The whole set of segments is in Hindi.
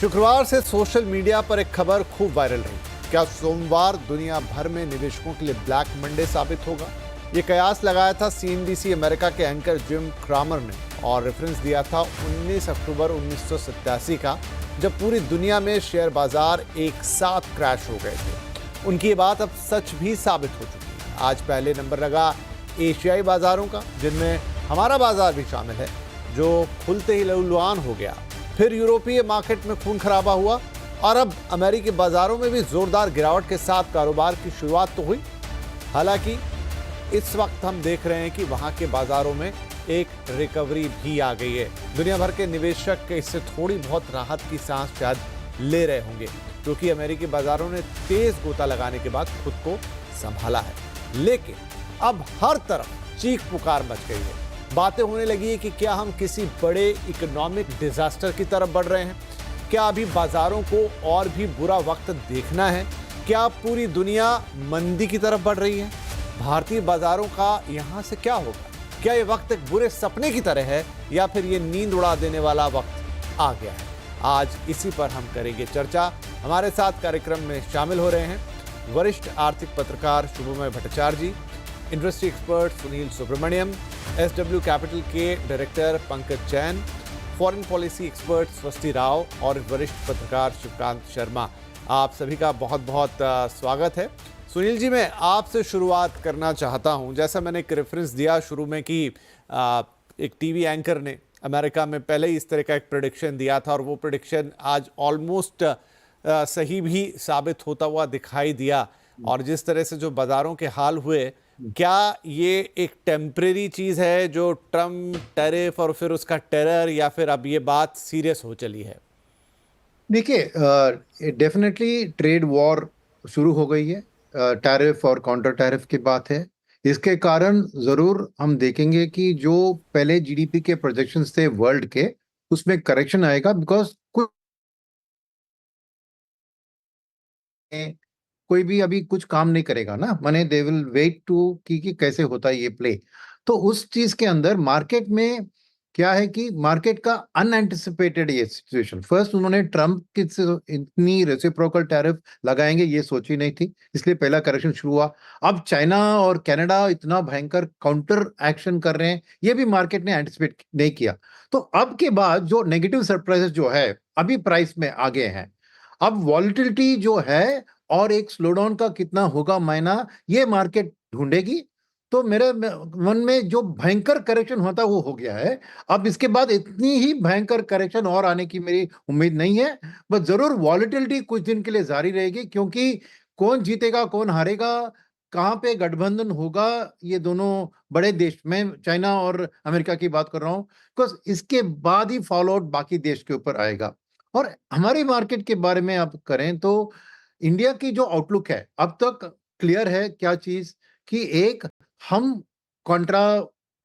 शुक्रवार से सोशल मीडिया पर एक खबर खूब वायरल रही। क्या सोमवार दुनिया भर में निवेशकों के लिए ब्लैक मंडे साबित होगा? ये कयास लगाया था सीएनबीसी अमेरिका के एंकर जिम क्रामर ने और रेफरेंस दिया था 19 अक्टूबर 1987 का, जब पूरी दुनिया में शेयर बाजार एक साथ क्रैश हो गए थे। उनकी ये बात अब सच भी साबित हो चुकी है। आज पहले नंबर लगा एशियाई बाजारों का, जिनमें हमारा बाजार भी शामिल है, जो खुलते ही लहूलुहान हो गया। फिर यूरोपीय मार्केट में खून खराबा हुआ और अब अमेरिकी बाजारों में भी जोरदार गिरावट के साथ कारोबार की शुरुआत तो हुई। हालांकि इस वक्त हम देख रहे हैं कि वहां के बाजारों में एक रिकवरी भी आ गई है। दुनिया भर के निवेशक इससे थोड़ी बहुत राहत की सांस शायद ले रहे होंगे, क्योंकि अमेरिकी बाजारों ने तेज गोता लगाने के बाद खुद को संभाला है। लेकिन अब हर तरफ चीख पुकार मच गई है। बातें होने लगी है कि क्या हम किसी बड़े इकोनॉमिक डिजास्टर की तरफ बढ़ रहे हैं? क्या अभी बाजारों को और भी बुरा वक्त देखना है? क्या पूरी दुनिया मंदी की तरफ बढ़ रही है? भारतीय बाजारों का यहां से क्या होगा? क्या ये वक्त एक बुरे सपने की तरह है या फिर ये नींद उड़ा देने वाला वक्त आ गया है? आज इसी पर हम करेंगे चर्चा। हमारे साथ कार्यक्रम में शामिल हो रहे हैं वरिष्ठ आर्थिक पत्रकार Shubhomoy Bhattacharya ji, industry expert Sunil Subramanyam, SW capital के director Pankaj Jain, foreign policy expert Swasti Rao और वरिष्ठ पत्रकार शिवकांत शर्मा। आप सभी का बहुत बहुत स्वागत है। सुनील जी, मैं आपसे शुरुआत करना चाहता हूं। जैसा मैंने एक रेफरेंस दिया शुरू में कि एक टीवी एंकर ने अमेरिका में पहले ही इस तरह का एक प्रेडिक्शन दिया था और वो प्रेडिक्शन आज ऑलमोस्ट सही भी साबित होता हुआ दिखाई दिया। और जिस तरह से जो बाजारों के हाल हुए, क्या ये एक टेम्परेरी चीज है जो ट्रम्प टैरिफ और फिर उसका टेरर, या फिर अब ये बात सीरियस हो चली है? देखिए, डेफिनेटली ट्रेड वॉर शुरू हो गई है। टैरिफ और काउंटर टैरिफ की बात है। इसके कारण जरूर हम देखेंगे कि जो पहले जीडीपी के प्रोजेक्शंस थे वर्ल्ड के, उसमें करेक्शन आएगा। बिकॉज कोई भी अभी कुछ काम नहीं करेगा ना, माने दे विल वेट टू कि कैसे होता है ये प्ले। तो उस चीज के अंदर मार्केट में क्या है कि मार्केट का अनएंटिसिपेटेड ये सिचुएशन, फर्स्ट उन्होंने ट्रम्प की इतनी रेसिप्रोकल टैरिफ लगाएंगे ये सोची नहीं थी, इसलिए पहला करेक्शन शुरू हुआ। अब चाइना और कनाडा इतना भयंकर काउंटर एक्शन कर रहे हैं, ये भी मार्केट ने एंटिसिपेट नहीं किया। तो अब के बाद जो नेगेटिव सरप्राइजेस जो है अभी प्राइस में आ गए हैं। अब वॉलिटिलिटी जो है और एक स्लोडाउन का कितना होगा मायना, ये मार्केट ढूंढेगी। तो मेरे मन में जो भयंकर करेक्शन होता वो हो गया है। अब इसके बाद इतनी ही भयंकर करेक्शन और आने की मेरी उम्मीद नहीं है। बस जरूर वॉलिटिलिटी कुछ दिन के लिए जारी रहेगी, क्योंकि कौन जीतेगा कौन हारेगा, कहाँ पे गठबंधन होगा, ये दोनों बड़े देश, मैं चाइना और अमेरिका की बात कर रहा हूँ, बिकॉज इसके बाद ही फॉलो आउट बाकी देश के ऊपर आएगा। और हमारी मार्केट के बारे में आप करें तो इंडिया की जो आउटलुक है अब तक क्लियर है। क्या चीज कि एक, हम कॉन्ट्रा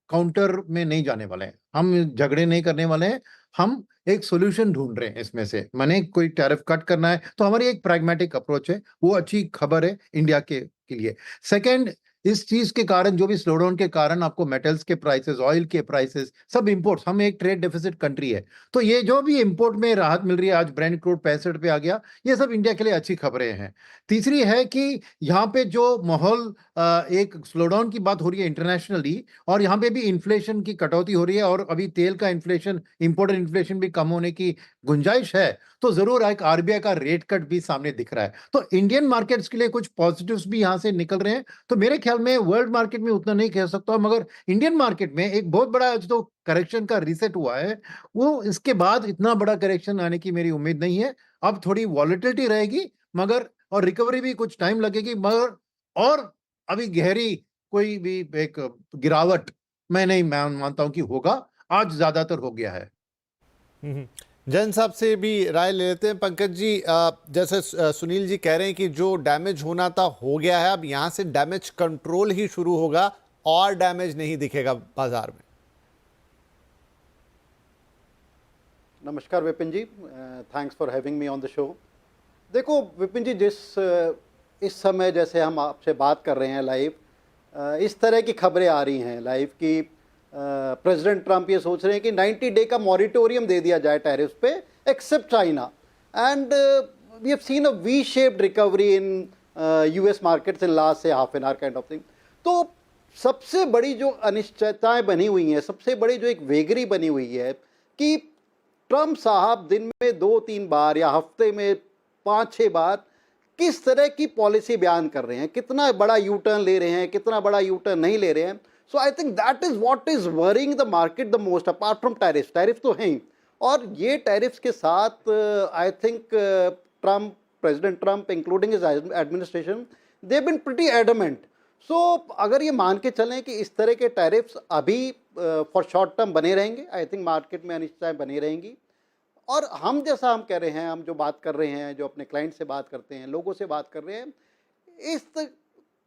काउंटर में नहीं जाने वाले हैं, हम झगड़े नहीं करने वाले हैं, हम एक सॉल्यूशन ढूंढ रहे हैं इसमें से। माने कोई टैरिफ कट करना है तो हमारी एक प्रैग्मेटिक अप्रोच है, वो अच्छी खबर है इंडिया के लिए। सेकंड, इस चीज के कारण, जो भी स्लोडाउन के कारण आपको मेटल्स के प्राइसेस, ऑयल के प्राइसेस, सब इंपोर्ट्स, हम एक ट्रेड डेफिसिट कंट्री है, तो ये जो भी इंपोर्ट में राहत मिल रही है, आज ब्रेंट क्रूड 65 पे आ गया, ये सब इंडिया के लिए अच्छी खबरें हैं। तीसरी है कि यहाँ पे जो माहौल, एक स्लोडाउन की बात हो रही है इंटरनेशनली, और यहाँ पे भी इन्फ्लेशन की कटौती हो रही है, और अभी तेल का इन्फ्लेशन, इंपोर्टेड इन्फ्लेशन भी कम होने की गुंजाइश है, तो जरूर एक आरबीआई का रेट कट भी सामने दिख रहा है। तो इंडियन मार्केट्स के लिए कुछ पॉजिटिव्स भी यहाँ से निकल रहे हैं। तो मेरे ख्याल में वर्ल्ड मार्केट में उतना नहीं कह सकता, मगर इंडियन मार्केट में एक बहुत बड़ा जो करेक्शन का रीसेट हुआ है, वो इसके बाद इतना बड़ा करेक्शन आने की मेरी उम्मीद नहीं है। अब थोड़ी वॉलिटिलिटी रहेगी, मगर और रिकवरी भी कुछ टाइम लगेगी, मगर और अभी गहरी कोई भी एक गिरावट मैं नहीं मानता हूं कि होगा। आज ज्यादातर हो गया है। जैन साहब से भी राय ले लेते हैं। पंकज जी, जैसे सुनील जी कह रहे हैं कि जो डैमेज होना था हो गया है, अब यहाँ से डैमेज कंट्रोल ही शुरू होगा और डैमेज नहीं दिखेगा बाजार में। नमस्कार Vipin ji, thanks for having me on the show. देखो विपिन जी, इस समय जैसे हम आपसे बात कर रहे हैं लाइव, इस तरह की खबरें आ रही हैं लाइव की प्रेसिडेंट ट्रंप ये सोच रहे हैं कि 90 डे का मॉरिटोरियम दे दिया जाए टैरिफ्स पे, accept China. and we have seen a V-shaped recovery in US markets in last say half an hour kind of thing. तो सबसे बड़ी जो अनिश्चितताएं बनी हुई हैं, सबसे बड़ी जो एक वेगरी बनी हुई है कि ट्रम्प साहब दिन में 2-3 बार या हफ्ते में 5-6 बार किस तरह की पॉलिसी बयान कर रहे हैं, कितना बड़ा यू टर्न ले रहे हैं, कितना बड़ा यू टर्न नहीं ले रहे हैं. So I think that is what is worrying the market the most, apart from tariff. Tariff तो हैं ही, और ये टैरिफ्स के साथ I think Trump, president Trump including his administration, they have been pretty adamant. So अगर ये मान के चलें कि इस तरह के टैरिफ्स अभी फॉर शॉर्ट टर्म बने रहेंगे, आई थिंक मार्केट में अनिश्चितताएं बनी रहेंगी. और हम जैसा हम कह रहे हैं, हम जो बात कर रहे हैं, जो अपने क्लाइंट से बात करते हैं, लोगों से बात कर रहे हैं,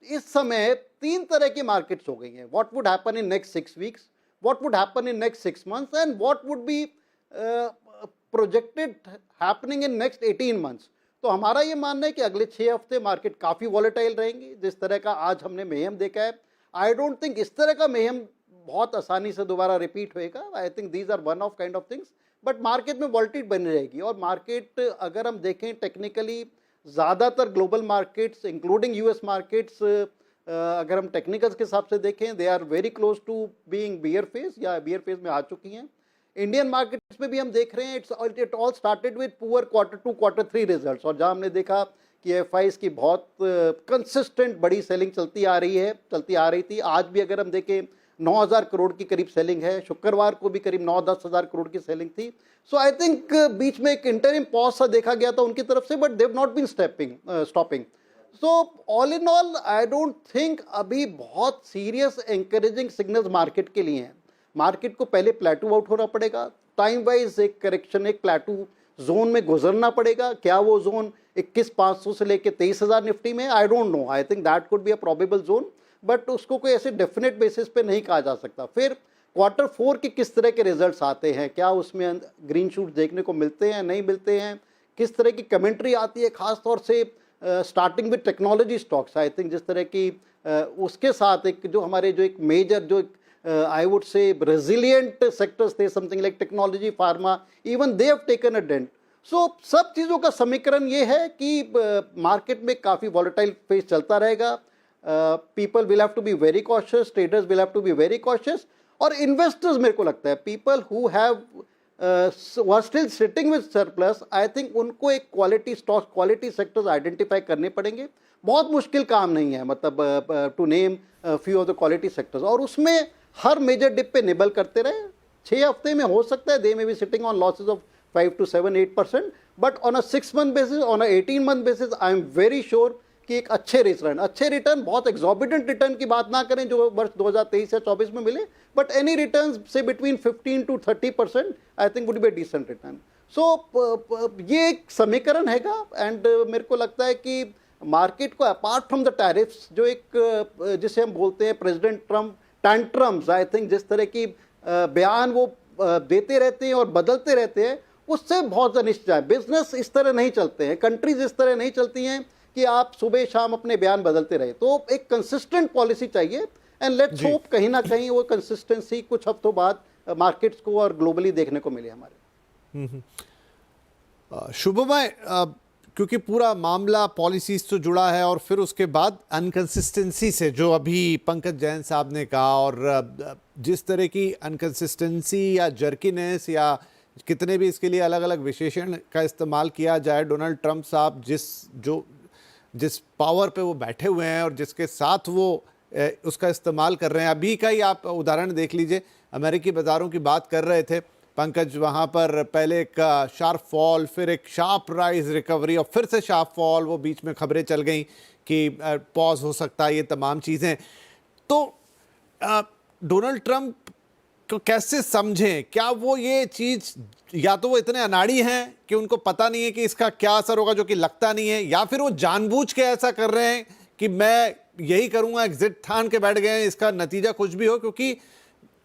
इस समय 3 तरह की मार्केट्स हो गई हैं. What would happen in next 6 weeks, what would happen in next 6 months and what would be projected happening in next 18 months. तो हमारा ये मानना है कि अगले 6 हफ्ते मार्केट काफ़ी वॉलेटाइल रहेंगी. जिस तरह का आज हमने मेहम देखा है, आई डोंट थिंक इस तरह का मेहम बहुत आसानी से दोबारा रिपीट होएगा. I think these are one of kind of things, but market में वॉलेटिलिटी बनी रहेगी. और मार्केट अगर हम देखें टेक्निकली, ज़्यादातर global markets including US markets, अगर हम टेक्निकल्स के हिसाब से देखें, they are very close to being bear phase या बियर फेज में आ चुकी हैं. इंडियन मार्केट्स में भी हम देख रहे हैं, it all started with poor Q2 Q3 results. और जहां हमने देखा कि एफआईज की बहुत कंसिस्टेंट बड़ी सेलिंग चलती आ रही थी. आज भी अगर हम देखें 9,000 करोड़ की करीब सेलिंग है. शुक्रवार को भी करीब 9-10 हज़ार करोड़ की सेलिंग थी. सो आई थिंक बीच में एक इंटरिम पॉज सा देखा गया था उनकी तरफ से, but they have not been stopping. So all in all I don't think अभी बहुत सीरियस एनकरेजिंग सिग्नल्स मार्केट के लिए हैं. मार्केट को पहले प्लेटू आउट होना पड़ेगा, टाइम वाइज एक करेक्शन, एक प्लेटू जोन में गुजरना पड़ेगा. क्या वो जोन 21,500 से लेके 23,000 निफ्टी में, I don't know. I think that could be a probable zone, but उसको कोई ऐसे डेफिनेट बेसिस पे नहीं कहा जा सकता. फिर Q4 के किस तरह के रिजल्ट्स आते हैं, क्या उसमें ग्रीन शूट देखने को मिलते हैं, नहीं मिलते हैं, किस तरह की कमेंट्री आती है, खास तौर से starting with technology stocks. I think जिस तरह की उसके साथ एक जो हमारे जो एक मेजर जो I would say resilient sectors थे, something like technology, pharma, even they have taken a dent. So सब चीज़ों का समीकरण ये है कि मार्केट में काफ़ी वॉलेटाइल फेज चलता रहेगा. People will have to be very cautious, traders will have to be very cautious, और इन्वेस्टर्स, मेरे को लगता है people who have are still sitting with surplus, I think उनको एक quality stocks, quality sectors identify करने पड़ेंगे. बहुत मुश्किल काम नहीं है, मतलब to name few of the quality sectors, और उसमें हर मेजर डिप पे निबल करते रहे. 6 हफ्ते में हो सकता है दे में be sitting on losses of 5 to 7-8%, but on a 6 month basis, on a 18 month basis, I am very sure कि एक अच्छे रिटर्न, बहुत एग्जॉर्बिटेंट रिटर्न की बात ना करें जो वर्ष 2023 या 24 में मिले, बट एनी रिटर्न से between 15 to 30% I think would be a decent return. So ये एक समीकरण हैगा. एंड मेरे को लगता है कि मार्केट को अपार्ट फ्रॉम द टैरिफ्स, जो एक जिसे हम बोलते हैं president Trump tantrums, I think जिस तरह की बयान वो देते रहते हैं और बदलते रहते हैं, उससे बहुत अनिश्चित है. बिजनेस इस तरह नहीं चलते हैं, कंट्रीज इस तरह नहीं चलती हैं कि आप सुबह शाम अपने बयान बदलते रहे. तो एक कंसिस्टेंट पॉलिसी चाहिए, एंड लेट्स होप कहीं ना कहीं वो कंसिस्टेंसी कुछ हफ्तों बाद मार्केट्स को और ग्लोबली देखने को मिले हमारे. शुभमय, क्योंकि पूरा मामला पॉलिसीज से जुड़ा है और फिर उसके बाद अनकंसिस्टेंसी से, जो अभी पंकज जैन साहब ने कहा, और जिस तरह की अनकंसिस्टेंसी या जर्कीनेस या कितने भी इसके लिए अलग अलग विशेषण का इस्तेमाल किया जाए, डोनाल्ड ट्रंप साहब जिस पावर पे वो बैठे हुए हैं और जिसके साथ वो उसका इस्तेमाल कर रहे हैं. अभी का ही आप उदाहरण देख लीजिए, अमेरिकी बाज़ारों की बात कर रहे थे पंकज, वहाँ पर पहले एक शार्प फॉल, फिर एक शार्प राइज रिकवरी, और फिर से शार्प फॉल. वो बीच में खबरें चल गई कि पॉज हो सकता है, ये तमाम चीज़ें. तो डोनाल्ड ट्रंप को कैसे समझें? क्या वो ये चीज़, या तो वो इतने अनाड़ी हैं कि उनको पता नहीं है कि इसका क्या असर होगा, जो कि लगता नहीं है, या फिर वो जानबूझ के ऐसा कर रहे हैं कि मैं यही करूँगा, एग्जिट ठान के बैठ गए हैं, इसका नतीजा कुछ भी हो. क्योंकि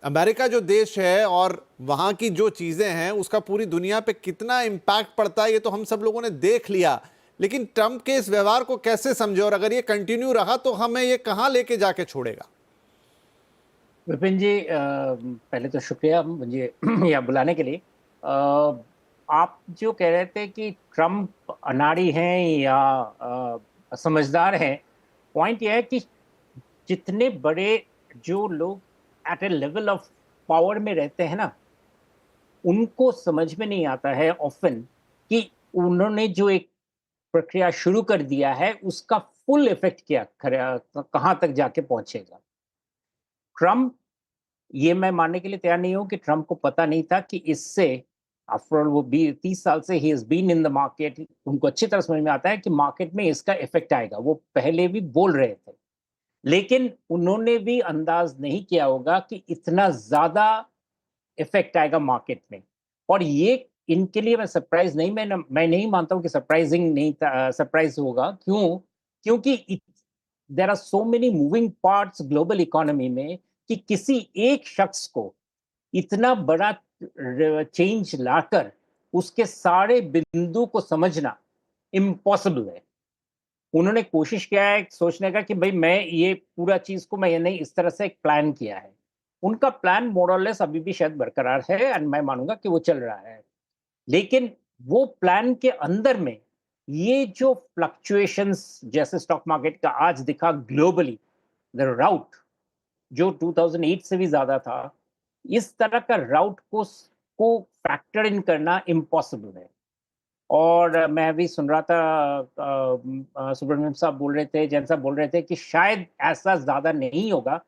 अमेरिका जो देश है और वहाँ की जो चीज़ें हैं, उसका पूरी दुनिया पे कितना इम्पैक्ट पड़ता है, ये तो हम सब लोगों ने देख लिया. लेकिन ट्रंप के इस व्यवहार को कैसे समझे, और अगर ये कंटिन्यू रहा तो हमें ये कहाँ लेके जाके छोड़ेगा? विपिन जी, पहले तो शुक्रिया मुझे यहाँ बुलाने के लिए. आप जो कह रहे थे कि ट्रम्प अनाड़ी हैं या समझदार हैं, पॉइंट यह है कि जितने बड़े जो लोग at a level of power में रहते हैं ना, उनको समझ में नहीं आता है ऑफन कि उन्होंने जो एक प्रक्रिया शुरू कर दिया है उसका फुल इफेक्ट क्या कहाँ तक जाके पहुंचेगा। ट्रम्प, ये मैं मानने के लिए तैयार नहीं हूं कि ट्रम्प को पता नहीं था कि इससे, आफ्टर ऑल वो 30 साल से ही is been in the market, उनको अच्छी तरह समझ में आता है कि मार्केट में इसका इफेक्ट आएगा। वो पहले भी बोल रहे थे, लेकिन उन्होंने भी अंदाज नहीं किया होगा कि इतना ज्यादा इफेक्ट आएगा मार्केट में। और ये इनके लिए मैं सरप्राइज नहीं, मैं नहीं मानता हूं कि सरप्राइजिंग नहीं था, सरप्राइज होगा। क्यों? क्योंकि there are so many moving parts global economy में कि किसी एक शख्स को इतना बड़ा चेंज लाकर उसके सारे बिंदु को समझना इम्पॉसिबल है। उन्होंने कोशिश किया है सोचने का कि भाई मैं ये पूरा चीज को मैं नहीं, इस तरह से एक प्लान किया है। उनका प्लान मोरलेस अभी भी शायद बरकरार है एंड मैं मानूंगा कि वो चल रहा है। लेकिन वो प्लान के अंदर में ये जो फ्लक्चुएशंस जैसे स्टॉक मार्केट का आज दिखा ग्लोबली, द राउट जो 2008 से भी ज्यादा था, इस तरह का राउट को फैक्टर इन करना इम्पॉसिबल है। और मैं भी सुन रहा था सुब्रमण्यम साहब बोल रहे थे, जैन साहब बोल रहे थे कि शायद ऐसा ज्यादा नहीं होगा।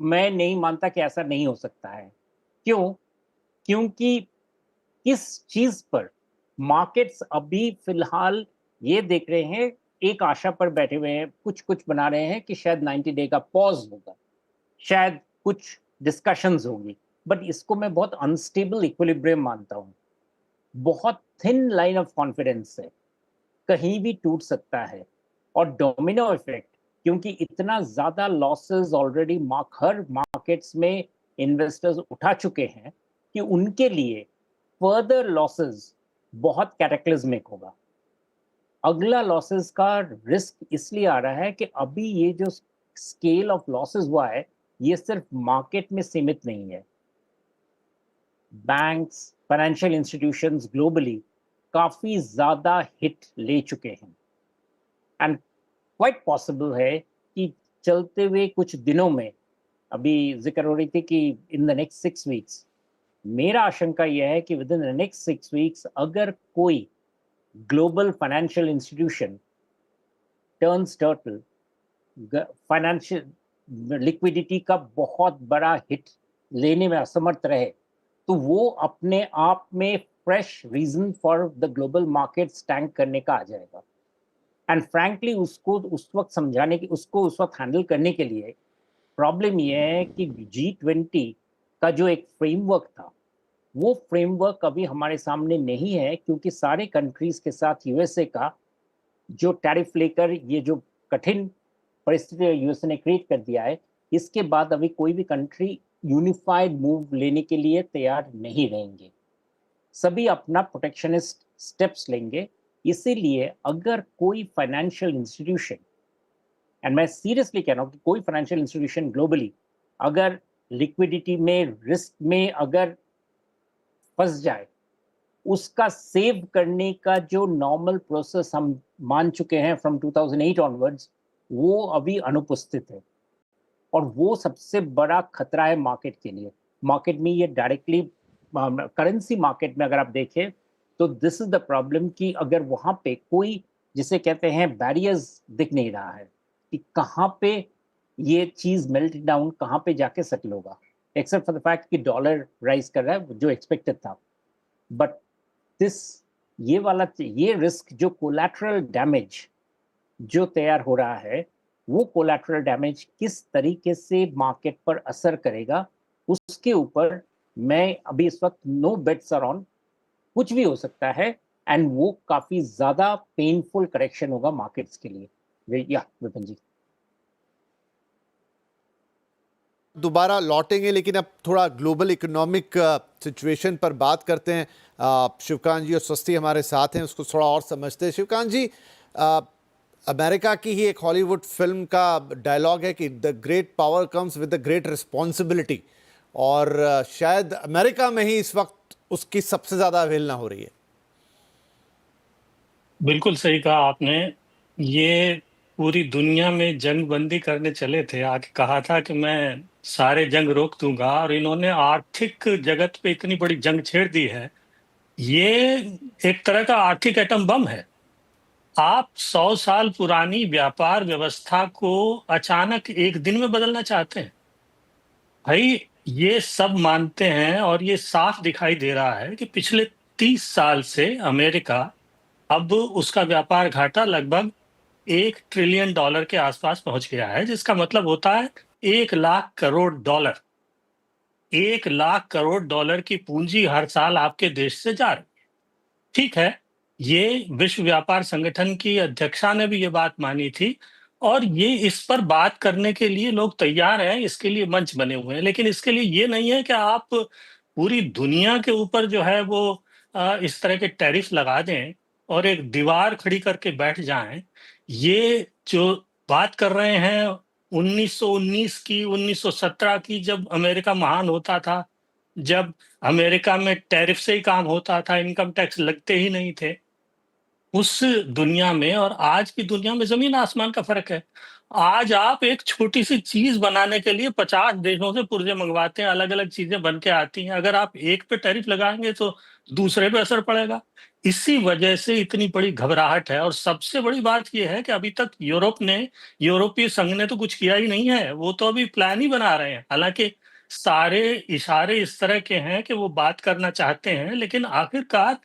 मैं नहीं मानता कि ऐसा नहीं हो सकता है। क्यों? क्योंकि इस चीज पर मार्केट्स अभी फिलहाल ये देख रहे हैं, एक आशा पर बैठे हुए हैं, कुछ कुछ बना रहे हैं कि शायद 90 डे का पॉज होगा, शायद कुछ डिस्कशंस होगी, बट इसको मैं बहुत अनस्टेबल इक्विलिब्रियम मानता हूँ। बहुत थिन लाइन ऑफ कॉन्फिडेंस है, कहीं भी टूट सकता है। और डोमिनो इफेक्ट, क्योंकि इतना ज्यादा लॉसेस ऑलरेडी हर मार्केट्स में इन्वेस्टर्स उठा चुके हैं कि उनके लिए फर्दर लॉसेस बहुत कैटेक्लिज्मिक होगा। अगला लॉसेस का रिस्क इसलिए आ रहा है कि अभी ये जो स्केल ऑफ लॉसेस हुआ है ये सिर्फ मार्केट में सीमित नहीं है। बैंक्स, फाइनेंशियल इंस्टीट्यूशंस ग्लोबली काफी ज्यादा हिट ले चुके हैं एंड क्वाइट पॉसिबल है कि चलते हुए कुछ दिनों में, अभी जिक्र हो रही थी कि इन द नेक्स्ट 6 वीक्स, मेरा आशंका यह है कि with in the next 6 weeks अगर कोई global financial institution turns turtle, financial liquidity का बहुत बड़ा हिट लेने में असमर्थ रहे, तो वो अपने आप में fresh reason for the global markets tank करने का आ जाएगा। एंड फ्रैंकली उसको उस वक्त समझाने की, उसको उस वक्त हैंडल करने के लिए प्रॉब्लम यह है कि G20 का जो एक फ्रेमवर्क था, वो फ्रेमवर्क अभी हमारे सामने नहीं है, क्योंकि सारे कंट्रीज के साथ यूएसए का जो टैरिफ लेकर ये जो कठिन परिस्थिति यूएसए ने क्रिएट कर दिया है, इसके बाद अभी कोई भी कंट्री यूनिफाइड मूव लेने के लिए तैयार नहीं रहेंगे, सभी अपना प्रोटेक्शनिस्ट स्टेप्स लेंगे। इसीलिए अगर कोई फाइनेंशियल इंस्टीट्यूशन, एंड मैं सीरियसली कह रहा हूं कि कोई फाइनेंशियल इंस्टीट्यूशन ग्लोबली अगर लिक्विडिटी में रिस्क में अगर फंस जाए, उसका सेव करने का जो नॉर्मल प्रोसेस हम मान चुके हैं फ्रॉम 2008 ऑनवर्ड्स, वो अभी अनुपस्थित है। और वो सबसे बड़ा खतरा है मार्केट के लिए। मार्केट में ये डायरेक्टली, करेंसी मार्केट में अगर आप देखें तो दिस इज द प्रॉब्लम कि अगर वहां पे कोई, जिसे कहते हैं बैरियर्स, दिख नहीं रहा है कि कहाँ पे ये चीज मेल्ट डाउन, कहाँ पे जाके सेटल होगा, एक्सेप्ट फॉर द फैक्ट कि डॉलर राइज कर रहा है जो एक्सपेक्टेड था। बट ये रिस्क, जो कोलैटरल डैमेज जो तैयार हो रहा है, वो कोलैटरल डैमेज किस तरीके से मार्केट पर असर करेगा, उसके ऊपर मैं अभी इस वक्त नो बेट्स आर ऑन, कुछ भी हो सकता है एंड वो काफी ज्यादा पेनफुल करेक्शन होगा मार्केट्स के लिए। या विपिन जी दोबारा लौटेंगे, लेकिन अब थोड़ा ग्लोबल इकोनॉमिक सिचुएशन पर बात करते हैं। शिवकांत जी और स्वस्ति हमारे साथ हैं, उसको थोड़ा और समझते हैं। शिवकांत जी, अमेरिका की ही एक हॉलीवुड फिल्म का डायलॉग है कि the great power comes with the great responsibility, और शायद अमेरिका में ही इस वक्त उसकी सबसे ज्यादा अवहेलना हो रही है। बिल्कुल सही कहा आपने। ये पूरी दुनिया में जंग बंदी करने चले थे, आके कहा था कि मैं सारे जंग रोक दूंगा, और इन्होंने आर्थिक जगत पे इतनी बड़ी जंग छेड़ दी है। ये एक तरह का आर्थिक एटम बम है। आप 100 साल पुरानी व्यापार व्यवस्था को अचानक एक दिन में बदलना चाहते हैं। भाई, ये सब मानते हैं और ये साफ दिखाई दे रहा है कि पिछले 30 साल से अमेरिका, अब उसका व्यापार घाटा लगभग $1 ट्रिलियन के आसपास पहुंच गया है, जिसका मतलब होता है 1 लाख करोड़ डॉलर। 1 लाख करोड़ डॉलर की पूंजी हर साल आपके देश से जा रही है। ठीक है, ये विश्व व्यापार संगठन की अध्यक्षा ने भी ये बात मानी थी, और ये इस पर बात करने के लिए लोग तैयार हैं, इसके लिए मंच बने हुए हैं। लेकिन इसके लिए ये नहीं है कि आप पूरी दुनिया के ऊपर जो है वो इस तरह के टैरिफ लगा दें और एक दीवार खड़ी करके बैठ जाएं। ये जो बात कर रहे हैं 1919 की, 1917 की, जब अमेरिका महान होता था, जब अमेरिका में टैरिफ से ही काम होता था, इनकम टैक्स लगते ही नहीं थे, उस दुनिया में और आज की दुनिया में जमीन आसमान का फर्क है। आज आप एक छोटी सी चीज बनाने के लिए 50 देशों से पुर्जे मंगवाते हैं, अलग अलग चीजें बन के आती हैं। अगर आप एक पे टैरिफ लगाएंगे तो दूसरे पे असर पड़ेगा। इसी वजह से इतनी बड़ी घबराहट है। और सबसे बड़ी बात यह है कि अभी तक यूरोपीय संघ ने तो कुछ किया ही नहीं है। वो तो अभी प्लान ही बना रहे हैं। हालांकि सारे इशारे इस तरह के हैं कि वो बात करना चाहते हैं, लेकिन आखिरकार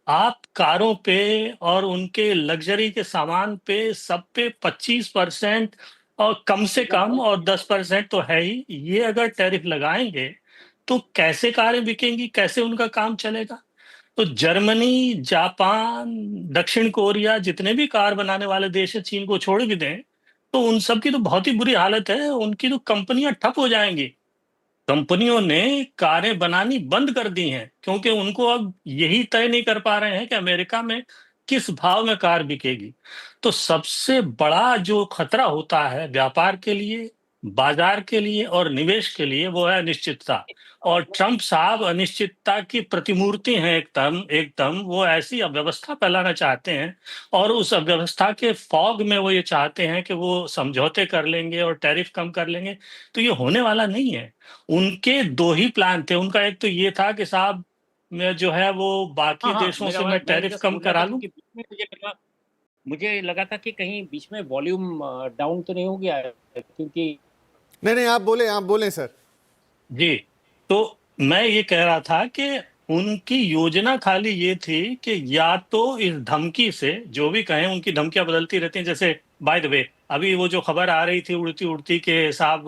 आप कारों पे और उनके लग्जरी के सामान पे सब पे 25% और कम से कम और 10% तो है ही, ये अगर टैरिफ लगाएंगे तो कैसे कारें बिकेंगी, कैसे उनका काम चलेगा? तो जर्मनी, जापान, दक्षिण कोरिया, जितने भी कार बनाने वाले देश हैं, चीन को छोड़ भी दें, तो उन सब की तो बहुत ही बुरी हालत है। उनकी तो कंपनियां ठप हो जाएंगी। कंपनियों ने कारें बनानी बंद कर दी हैं, क्योंकि उनको अब यही तय नहीं कर पा रहे हैं कि अमेरिका में किस भाव में कार बिकेगी। तो सबसे बड़ा जो खतरा होता है व्यापार के लिए, बाजार के लिए और निवेश के लिए, वो है अनिश्चितता। और ट्रंप साहब अनिश्चितता की प्रतिमूर्ति हैं। एकदम एकदम वो ऐसी अव्यवस्था फैलाना चाहते हैं, और उस अव्यवस्था के फॉग में वो ये चाहते हैं कि वो समझौते कर लेंगे और टैरिफ कम कर लेंगे। तो ये होने वाला नहीं है। उनके 2 ही प्लान थे। उनका एक तो ये था कि साहब, मैं जो है वो बाकी हाँ हाँ, देशों मेरा से मैं मैं टैरिफ जस्ट कम बोल रहा करा था लूं। क्योंकि बीच में मुझे लगा था कि कहीं बीच में वॉल्यूम डाउन तो नहीं हो गया है, क्योंकि नहीं नहीं, आप बोलें सर। जी, तो मैं ये कह रहा था कि उनकी योजना खाली ये थी कि या तो इस धमकी से, जो भी कहें, उनकी धमकियां बदलती रहती हैं। जैसे बाय द वे, अभी वो जो खबर आ रही थी उड़ती उड़ती के साहब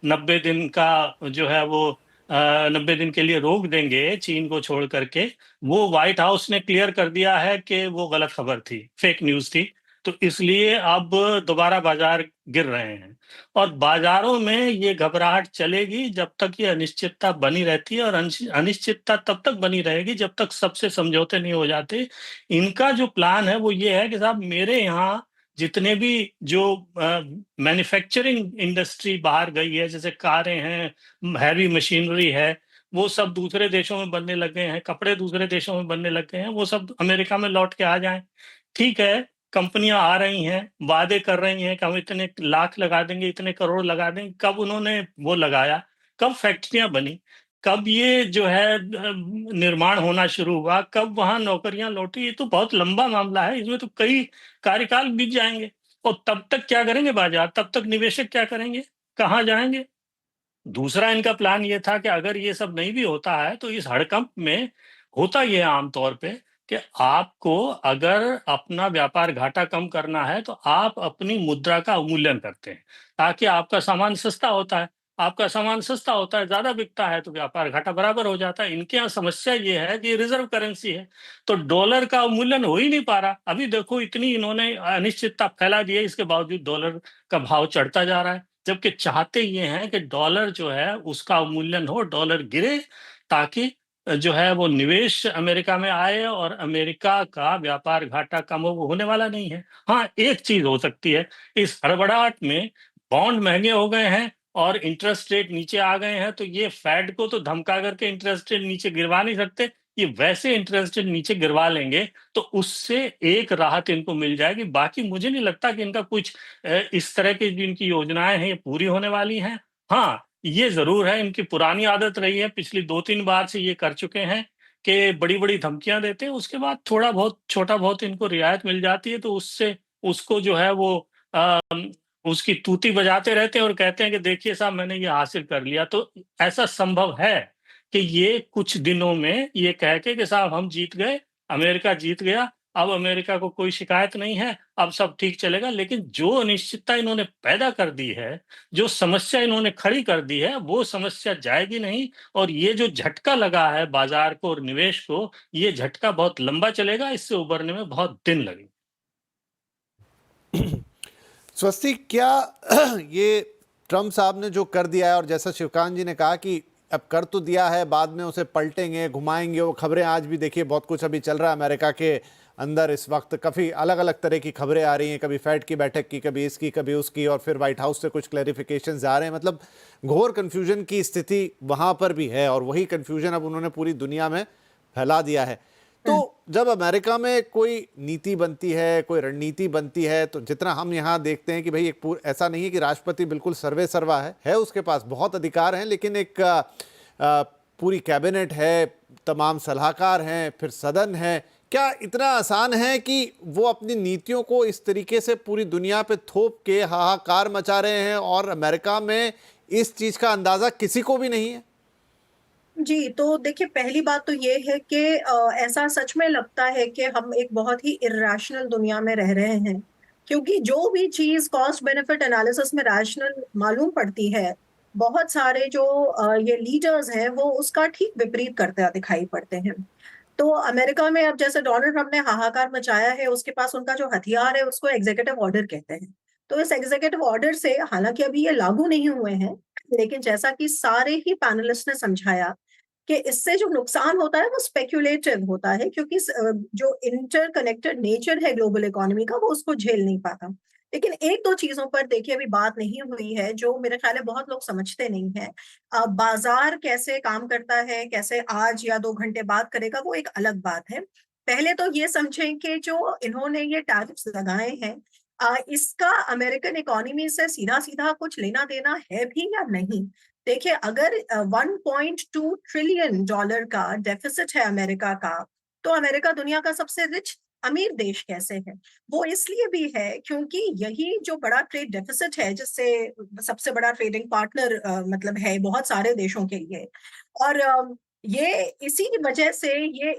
90 दिन का जो है वो 90 दिन के लिए रोक देंगे चीन को छोड़ करके, वो व्हाइट हाउस ने क्लियर कर दिया है कि वो गलत खबर थी, फेक न्यूज थी। तो इसलिए अब दोबारा बाजार गिर रहे हैं। और बाजारों में ये घबराहट चलेगी जब तक ये अनिश्चितता बनी रहती है, और अनिश्चितता तब तक बनी रहेगी जब तक सबसे समझौते नहीं हो जाते। इनका जो प्लान है वो ये है कि साहब, मेरे यहाँ जितने भी जो मैन्युफैक्चरिंग इंडस्ट्री बाहर गई है, जैसे कारें हैं, हैवी मशीनरी है, वो सब दूसरे देशों में बनने लग गए हैं, कपड़े दूसरे देशों में बनने लग गए हैं, वो सब अमेरिका में लौट के आ जाएं। ठीक है, कंपनियां आ रही हैं, वादे कर रही हैं कि हम इतने लाख लगा देंगे, इतने करोड़ लगा देंगे। कब उन्होंने वो लगाया? कब फैक्ट्रियां बनी? कब ये जो है निर्माण होना शुरू हुआ? कब वहां नौकरियां लौटी? ये तो बहुत लंबा मामला है, इसमें तो कई कार्यकाल बीत जाएंगे। और तब तक क्या करेंगे बाजार? तब तक निवेशक क्या करेंगे? कहाँ जाएंगे? दूसरा इनका प्लान ये था कि अगर ये सब नहीं भी होता है तो इस हड़कंप में होता ये है आमतौर पे कि आपको अगर अपना व्यापार घाटा कम करना है तो आप अपनी मुद्रा का अवमूल्यन करते हैं, ताकि आपका सामान सस्ता होता है। आपका सामान सस्ता होता है, ज्यादा बिकता है, तो व्यापार घाटा बराबर हो जाता है। इनके यहाँ समस्या ये है कि रिजर्व करेंसी है, तो डॉलर का अवमूल्यन हो ही नहीं पा रहा। अभी देखो, इतनी इन्होंने अनिश्चितता फैला दी है, इसके बावजूद डॉलर का भाव चढ़ता जा रहा है। जबकि चाहते ये हैं कि डॉलर जो है उसका अवमूल्यन हो, डॉलर गिरे, ताकि जो है वो निवेश अमेरिका में आए और अमेरिका का व्यापार घाटा कम हो। वो होने वाला नहीं है। हाँ, एक चीज हो सकती है, इस हड़बड़ाहट में बॉन्ड महंगे हो गए हैं और इंटरेस्ट रेट नीचे आ गए हैं, तो ये फेड को तो धमका करके इंटरेस्ट रेट नीचे गिरवा नहीं सकते, ये वैसे इंटरेस्ट नीचे गिरवा लेंगे तो उससे एक राहत इनको मिल जाएगी। बाकी मुझे नहीं लगता कि इनका कुछ इस तरह की जो इनकी योजनाएं हैं ये पूरी होने वाली हैं। हाँ, ये जरूर है, इनकी पुरानी आदत रही है, पिछली 2-3 बार से ये कर चुके हैं कि बड़ी-बड़ी धमकियां देते हैं, उसके बाद थोड़ा बहुत छोटा बहुत इनको रियायत मिल जाती है, तो उससे उसको जो है वो उसकी तूती बजाते रहते हैं और कहते हैं कि देखिए साहब मैंने ये हासिल कर लिया। तो ऐसा संभव है कि ये कुछ दिनों में ये कह के कि साहब हम जीत गए, अमेरिका जीत गया, अब अमेरिका को कोई शिकायत नहीं है, अब सब ठीक चलेगा। लेकिन जो अनिश्चितता इन्होंने पैदा कर दी है, जो समस्या इन्होंने खड़ी कर दी है, वो समस्या जाएगी नहीं, और ये जो झटका लगा है बाजार को और निवेश को, ये झटका बहुत लंबा चलेगा, इससे उभरने में बहुत दिन लगेंगे। स्वस्ति, क्या ये ट्रम्प साहब ने जो कर दिया है, और जैसा शिवकांत जी ने कहा कि अब कर तो दिया है, बाद में उसे पलटेंगे, घुमाएंगे, वो खबरें आज भी देखिए बहुत कुछ अभी चल रहा है अमेरिका के अंदर इस वक्त, काफ़ी अलग अलग तरह की खबरें आ रही हैं, कभी फेड की बैठक की, कभी इसकी, कभी उसकी, और फिर व्हाइट हाउस से कुछ क्लैरिफिकेशंस आ रहे हैं। मतलब घोर कन्फ्यूजन की स्थिति वहाँ पर भी है, और वही कन्फ्यूजन अब उन्होंने पूरी दुनिया में फैला दिया है। तो जब अमेरिका में कोई नीति बनती है, कोई रणनीति बनती है, तो जितना हम यहाँ देखते हैं कि भाई एक ऐसा नहीं है कि राष्ट्रपति बिल्कुल सर्वे सर्वा है, उसके पास बहुत अधिकार हैं, लेकिन एक पूरी कैबिनेट है, तमाम सलाहकार हैं, फिर सदन है। क्या इतना आसान है कि वो अपनी नीतियों को इस तरीके से पूरी दुनिया पे थोप के हाहाकार मचा रहे हैं, और अमेरिका में इस चीज़ का अंदाज़ा किसी को भी नहीं है? जी, तो देखिए पहली बात तो ये है कि ऐसा सच में लगता है कि हम एक बहुत ही इर्रेशनल दुनिया में रह रहे हैं, क्योंकि जो भी चीज कॉस्ट बेनिफिट एनालिसिस में रैशनल मालूम पड़ती है, बहुत सारे जो ये लीडर्स हैं वो उसका ठीक विपरीत करते दिखाई पड़ते हैं। तो अमेरिका में अब जैसे डोनाल्ड ट्रम्प ने हाहाकार मचाया है, उसके पास उनका जो हथियार है उसको एग्जीक्यूटिव ऑर्डर कहते हैं। तो इस एग्जीक्यूटिव ऑर्डर से, हालांकि अभी ये लागू नहीं हुए हैं, लेकिन जैसा कि सारे ही पैनलिस्ट ने समझाया कि इससे जो नुकसान होता है वो स्पेक्युलेटिव होता है, क्योंकि जो इंटरकनेक्टेड नेचर है ग्लोबल इकोनॉमी का वो उसको झेल नहीं पाता। लेकिन एक दो चीजों पर देखिए अभी बात नहीं हुई है जो मेरे ख्याल है बहुत लोग समझते नहीं है। बाजार कैसे काम करता है, कैसे आज या 2 घंटे बाद करेगा, वो एक अलग बात है। पहले तो ये समझें कि जो इन्होंने ये टैरिफ्स लगाए हैं, इसका अमेरिकन इकोनॉमी से सीधा सीधा कुछ लेना देना है भी या नहीं। देखिए अगर 1.2 ट्रिलियन डॉलर का डेफिसिट है अमेरिका का, तो अमेरिका दुनिया का सबसे रिच अमीर देश कैसे है? वो इसलिए भी है क्योंकि यही जो बड़ा ट्रेड डेफिसिट है, जिससे सबसे बड़ा ट्रेडिंग पार्टनर मतलब है बहुत सारे देशों के लिए, और ये इसी वजह से ये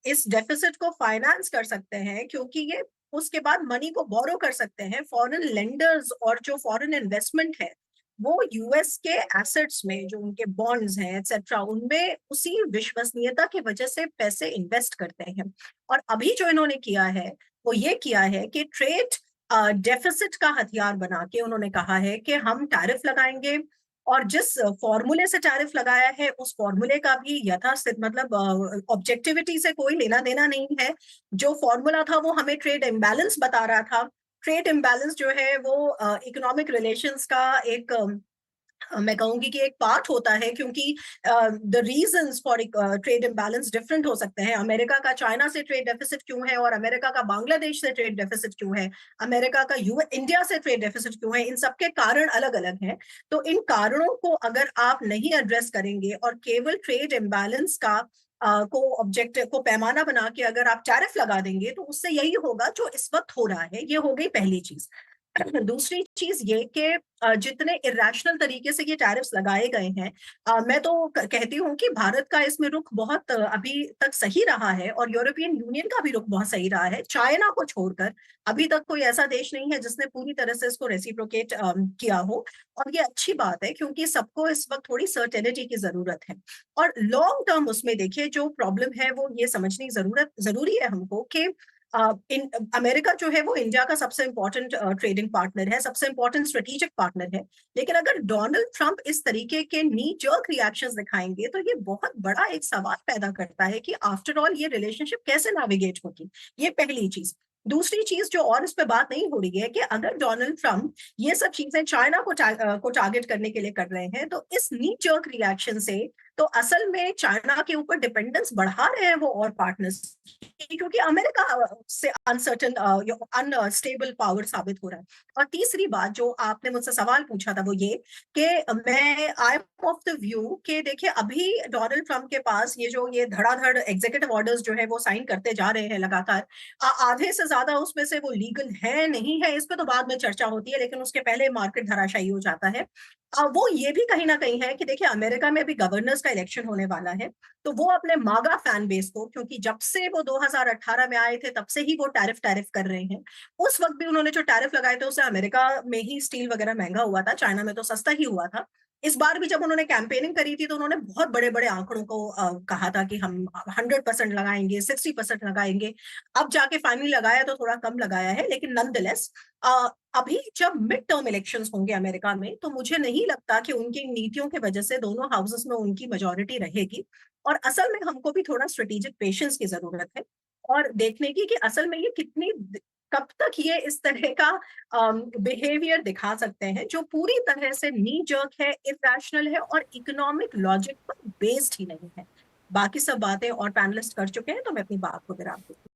इस डेफिसिट को फाइनेंस कर सकते हैं, क्योंकि ये उसके बाद मनी को बोरो कर सकते हैं। फॉरेन लेंडर्स और जो फॉरेन इन्वेस्टमेंट है वो यूएस के एसेट्स में, जो उनके बॉन्ड्स हैं एक्सेट्रा, उनमें उसी विश्वसनीयता की वजह से पैसे इन्वेस्ट करते हैं। और अभी जो इन्होंने किया है वो ये किया है कि ट्रेड डेफिसिट का हथियार बना के उन्होंने कहा है कि हम टैरिफ लगाएंगे, और जिस फॉर्मूले से टैरिफ लगाया है उस फॉर्मूले का भी यथास्थित मतलब ऑब्जेक्टिविटी से कोई लेना देना नहीं है। जो फॉर्मूला था वो हमें ट्रेड इम्बैलेंस बता रहा था। ट्रेड इम्बैलेंस जो है वो इकोनॉमिक रिलेशंस का एक मैं कहूंगी कि एक पार्ट होता है, क्योंकि the reasons for trade imbalance different हो सकते हैं। अमेरिका का चाइना से ट्रेड डेफिसिट क्यों है, और अमेरिका का बांग्लादेश से ट्रेड डेफिसिट क्यों है, अमेरिका का इंडिया से ट्रेड डेफिसिट क्यों है, इन सबके कारण अलग अलग हैं। तो इन कारणों को अगर आप नहीं एड्रेस करेंगे और केवल ट्रेड इम्बैलेंस का को ऑब्जेक्टिव को पैमाना बना के अगर आप टैरिफ लगा देंगे, तो उससे यही होगा जो इस वक्त हो रहा है। ये हो गई पहली चीज। दूसरी चीज ये कि जितने इरेशनल तरीके से ये टैरिफ्स लगाए गए हैं, मैं तो कहती हूँ कि भारत का इसमें रुख बहुत अभी तक सही रहा है, और यूरोपियन यूनियन का भी रुख बहुत सही रहा है। चाइना को छोड़कर अभी तक कोई ऐसा देश नहीं है जिसने पूरी तरह से इसको रेसिप्रोकेट किया हो, और ये अच्छी बात है क्योंकि सबको इस वक्त थोड़ी सर्टेनिटी की जरूरत है। और लॉन्ग टर्म उसमें देखिए जो प्रॉब्लम है वो ये समझनी जरूरी है हमको कि अमेरिका जो है वो इंडिया का सबसे इंपॉर्टेंट ट्रेडिंग पार्टनर है, सबसे इंपॉर्टेंट स्ट्रेटेजिक पार्टनर है। लेकिन अगर डोनाल्ड ट्रंप इस तरीके के नी जर्क रिएक्शंस दिखाएंगे तो ये बहुत बड़ा एक सवाल पैदा करता है कि आफ्टर ऑल ये रिलेशनशिप कैसे नेविगेट होगी। ये पहली चीज। दूसरी चीज जो और इस पे बात नहीं हो रही है कि अगर डोनाल्ड ट्रंप ये सब चीजें चाइना को टारगेट करने के लिए कर रहे हैं, तो इस नी जर्क रिएक्शन से तो असल में चाइना के ऊपर डिपेंडेंस बढ़ा रहे हैं वो और पार्टनर्स, क्योंकि अमेरिका से अनसर्टन अनस्टेबल पावर साबित हो रहा है। और तीसरी बात जो आपने मुझसे सवाल पूछा था वो ये कि मैं I am of the view कि देखिए अभी डोनाल्ड ट्रंप के पास ये धड़ाधड़ एग्जीक्यूटिव ऑर्डर्स जो है वो साइन करते जा रहे हैं लगातार, आधे से ज्यादा उसमें से वो लीगल है नहीं है इस पे तो बाद में चर्चा होती है, लेकिन उसके पहले मार्केट धराशायी हो जाता है। वो ये भी कहीं ना कहीं है कि देखिए अमेरिका में भी गवर्नर्स का इलेक्शन होने वाला है, तो वो अपने मागा फैन बेस को, क्योंकि जब से वो 2018 में आए थे तब से ही वो टैरिफ कर रहे हैं, उस वक्त भी उन्होंने जो टैरिफ लगाए थे उससे अमेरिका में ही स्टील वगैरह महंगा हुआ था, चाइना में तो सस्ता ही हुआ था। इस बार भी जब उन्होंने कैंपेनिंग करी थी तो उन्होंने बहुत बड़े बड़े आंकड़ों को कहा था कि हम 100% लगाएंगे, 60% लगाएंगे। अब जाके फाइनली लगाया तो थोड़ा कम लगाया है, लेकिन नॉनदलेस अभी जब मिड टर्म इलेक्शंस होंगे अमेरिका में तो मुझे नहीं लगता कि उनकी नीतियों की वजह से दोनों हाउसेस में उनकी मेजोरिटी रहेगी। और असल में हमको भी थोड़ा स्ट्रेटेजिक पेशेंस की जरूरत है और देखने की कि असल में ये कब तक ये इस तरह का बिहेवियर दिखा सकते हैं जो पूरी तरह से नी जर्क है, इरैशनल है और इकोनॉमिक लॉजिक पर बेस्ड ही नहीं है। बाकी सब बातें और पैनलिस्ट कर चुके हैं, तो मैं अपनी बात को विराम दूंगी।